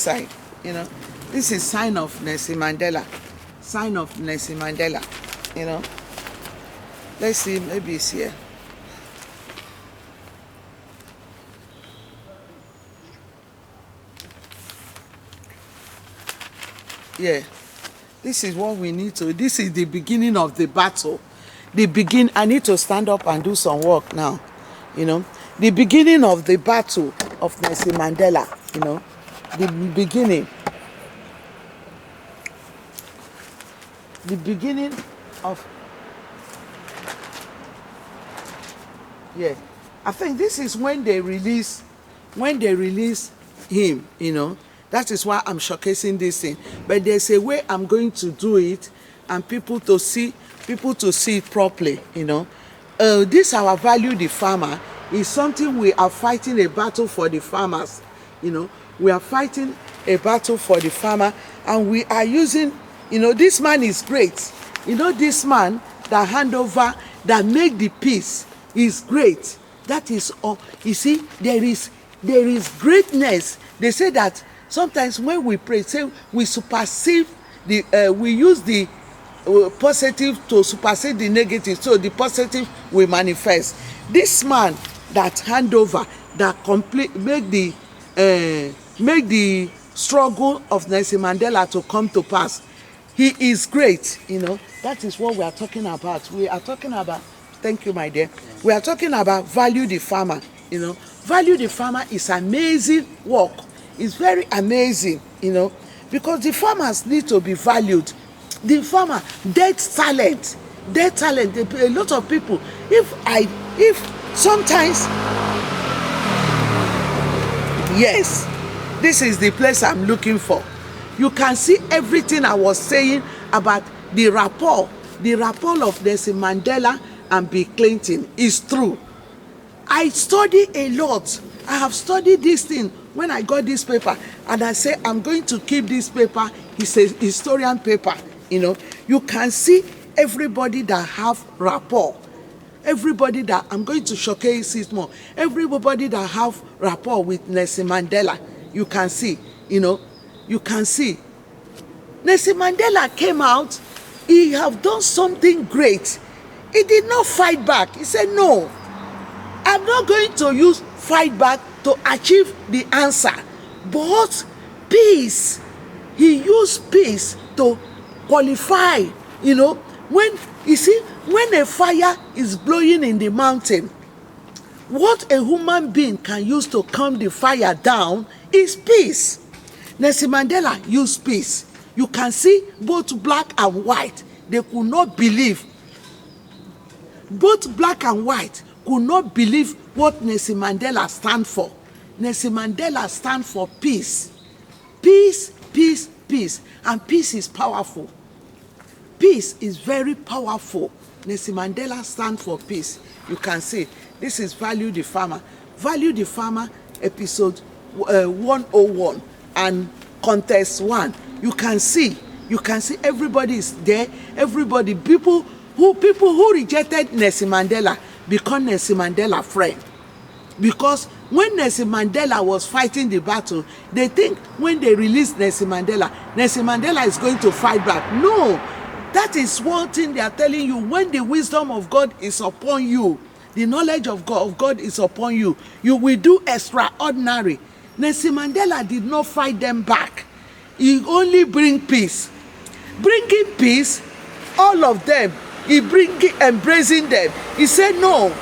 side, you know. This is sign of Nelson Mandela. Sign of Nelson Mandela, you know. Let's see, maybe it's here. Yeah, this is what we need to. This is the beginning of the battle. I need to stand up and do some work now, you know. The beginning of the battle of Nelson Mandela, you know. The beginning of, yeah, I think this is when they release him, you know. That is why I'm showcasing this thing. But there's a way I'm going to do it and people to see it properly, you know. This our value the farmer is something we are fighting a battle for the farmers, you know. We are fighting a battle for the farmer and we are using, you know, this man is great. You know, this man that hand over, that make the peace is great. That is all. You see, there is greatness. They say that sometimes when we pray, say we supersede we use the positive to supersede the negative, so the positive will manifest. This man that hand over, that make the struggle of Nelson Mandela to come to pass. He is great, you know. That is what we are talking about. We are talking about, thank you, my dear. We are talking about value the farmer, you know. Value the farmer is amazing work. It's very amazing, you know, because the farmers need to be valued. The farmer, dead talent. A lot of people, if sometimes, yes, this is the place I'm looking for. You can see everything I was saying about the rapport of Nelson Mandela and Bill Clinton is true. I study a lot. I have studied this thing when I got this paper, and I say I'm going to keep this paper. It's a historian paper, you know. You can see everybody that have rapport. Everybody that, I'm going to showcase it more. Everybody that have rapport with Nelson Mandela, you can see, you know, you can see. Nelson Mandela came out, he have done something great. He did not fight back. He said, no, I'm not going to use fight back to achieve the answer, but peace. He used peace to qualify, you know. When you see, when a fire is blowing in the mountain, what a human being can use to calm the fire down is peace. Nelson Mandela used peace. You can see both black and white. They could not believe. Both black and white could not believe what Nelson Mandela stand for. Nelson Mandela stand for peace. Peace, peace, peace. And peace is powerful. Peace is very powerful. Nelson Mandela stand for peace. You can see, this is Value the Farmer. Value the Farmer, episode 101 and contest 1. You can see everybody is there. Everybody, people who rejected Nelson Mandela become Nelson Mandela friend. Because when Nelson Mandela was fighting the battle, they think when they release Nelson Mandela is going to fight back. No, that is one thing they are telling you. When the wisdom of God is upon you, the knowledge of God is upon you, you will do extraordinary. Nelson Mandela did not fight them back. He only bring peace. Bringing peace, all of them, he embracing them. He said no.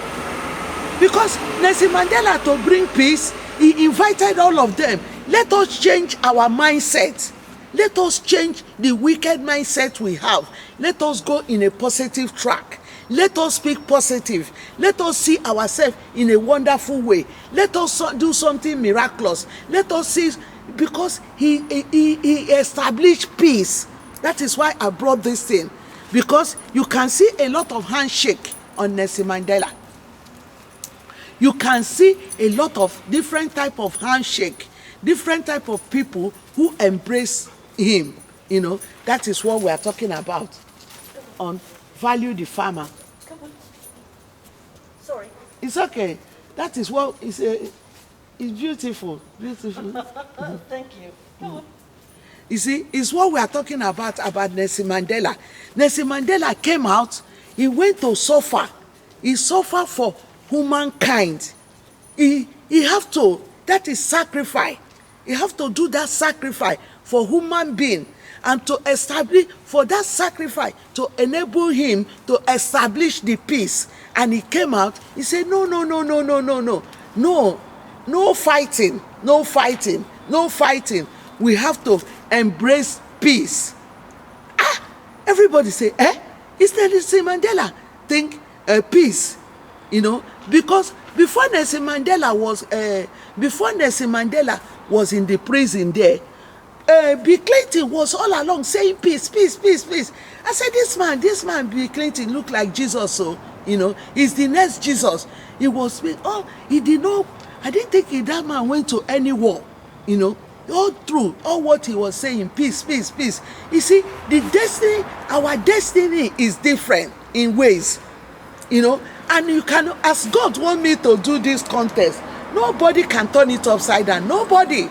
Because Nelson Mandela, to bring peace, he invited all of them. Let us change our mindset. Let us change the wicked mindset we have. Let us go in a positive track. Let us speak positive. Let us see ourselves in a wonderful way. Let us do something miraculous. Let us see, because he established peace. That is why I brought this thing. Because you can see a lot of handshake on Nelson Mandela. You can see a lot of different type of handshake, different type of people who embrace him. You know, that is what we are talking about on Value the Farmer. Come on. Sorry. It's okay. That is what is it's beautiful. Beautiful. Thank you. You see, it's what we are talking about Nelson Mandela. Nelson Mandela came out, he went to suffer. He suffered for humankind. He have to, that is sacrifice. He have to do that sacrifice for human being, and to establish, for that sacrifice to enable him to establish the peace. And he came out, he said, no, no, no, no, no, no, no, no, no fighting, no fighting, no fighting. We have to embrace peace. Everybody say, it's Nelson Mandela think peace, you know, because before Nelson Mandela was in the prison there, Bill Clinton was all along saying peace, peace, peace, peace. I said, this man, Bill Clinton, look like Jesus, so, you know, he's the next Jesus. He was, he did not, I didn't think that man went to any war, you know, all through, all what he was saying, peace, peace, peace. You see, the destiny, our destiny is different in ways, you know, and you can, as God want me to do this contest, nobody can turn it upside down, nobody,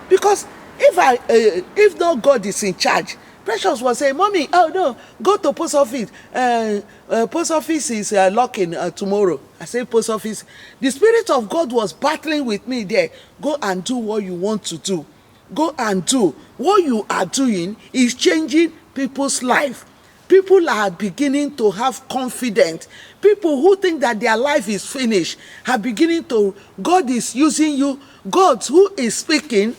because if not God is in charge. Precious was saying, Mommy, oh no, go to post office. Post office is locking tomorrow. I say post office. The Spirit of God was battling with me there. Go and do what you want to do. Go and do. What you are doing is changing people's life. People are beginning to have confidence. People who think that their life is finished are beginning to, God is using you. God who is speaking.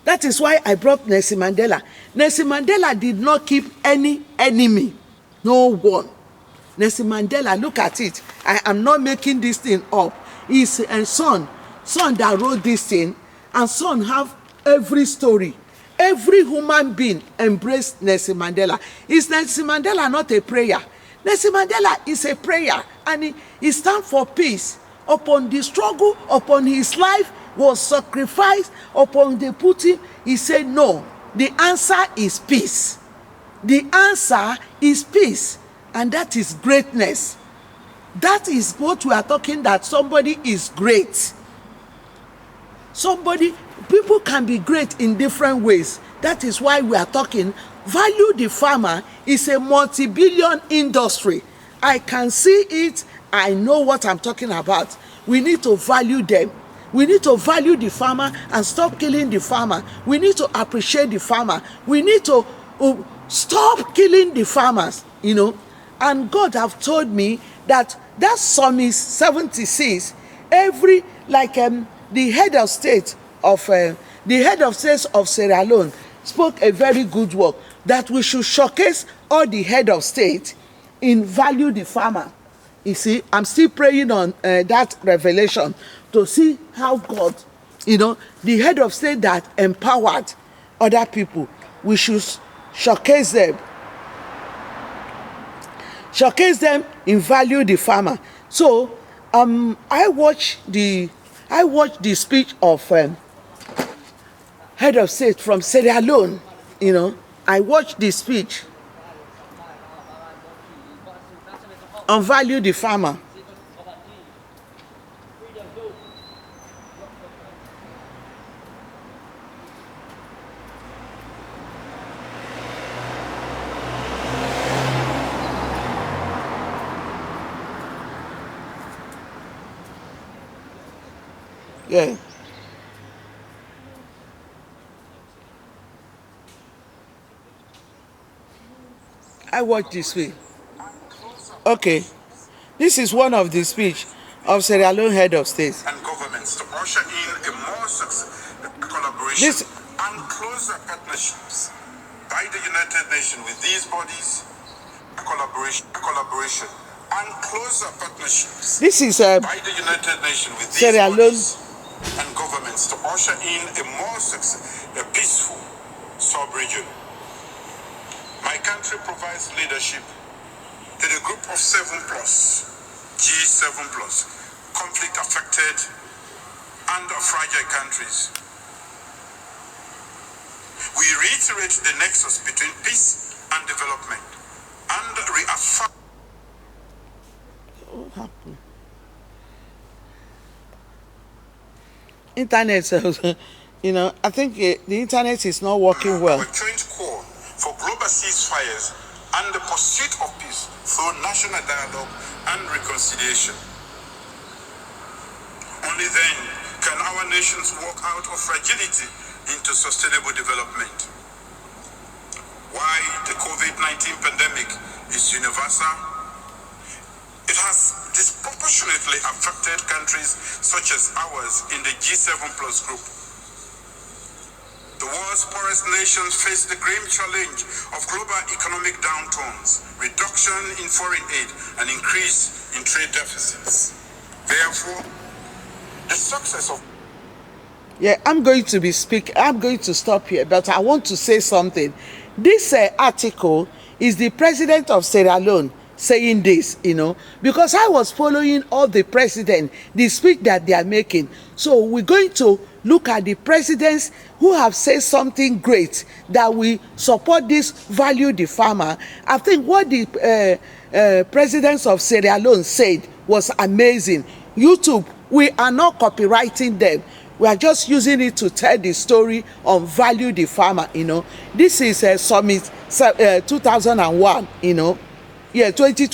That is why I brought Nelson Mandela. Nelson Mandela did not keep any enemy. No one. Nelson Mandela, look at it. I am not making this thing up. His son that wrote this thing, and son have every story. Every human being embraced Nelson Mandela. Is Nelson Mandela not a prayer? Nelson Mandela is a prayer, and he stands for peace. Upon the struggle, upon his life, was sacrificed, upon the putting, he said no, the answer is peace. The answer is peace, and that is greatness. That is what we are talking, that somebody is great. People can be great in different ways. That is why we are talking, value the farmer is a multi-billion industry. I can see it, I know what I'm talking about. We need to value them. We need to value the farmer and stop killing the farmer. We need to appreciate the farmer. We need to stop killing the farmers, you know. And God have told me that Psalm 76, every, like the head of state of Sierra Leone spoke a very good word, that we should showcase all the head of state in value the farmer. You see, I'm still praying on that revelation to see how God, you know, the head of state that empowered other people, we should showcase them in value the farmer. So I watched the speech of head of state from Sierra Leone. You know, I watched the speech on value the farmer. Yeah. I watched this week. Okay. This is one of the speech of Sierra Leone head of state. And governments to usher in a more collaboration and closer partnerships by the United Nations with these bodies, collaboration and closer partnerships. This is by the United Nations with these Sierra Leone and governments to usher in a more peaceful sub-region. My country provides leadership to the group of 7+, G7+, conflict-affected and fragile countries. We reiterate the nexus between peace and development and reaffirm. What happened? Internet, you know, I think the internet is not working well. Our joint call for global ceasefires and the pursuit of peace through national dialogue and reconciliation. Only then can our nations walk out of fragility into sustainable development. Why the COVID-19 pandemic is universal? It has disproportionately affected countries such as ours in the G7+ group. The world's poorest nations face the grim challenge of global economic downturns, reduction in foreign aid, and increase in trade deficits. Therefore, the success of... Yeah, I'm going to stop here, but I want to say something. This article is the president of Sierra Leone saying this, you know, because I was following all the president, the speech that they are making. So we're going to look at the presidents who have said something great, that we support this value the farmer. I think what the presidents of Sierra Leone said was amazing. YouTube, we are not copywriting them. We are just using it to tell the story on value the farmer, you know. This is Summit 2001, you know. Yeah, 2020.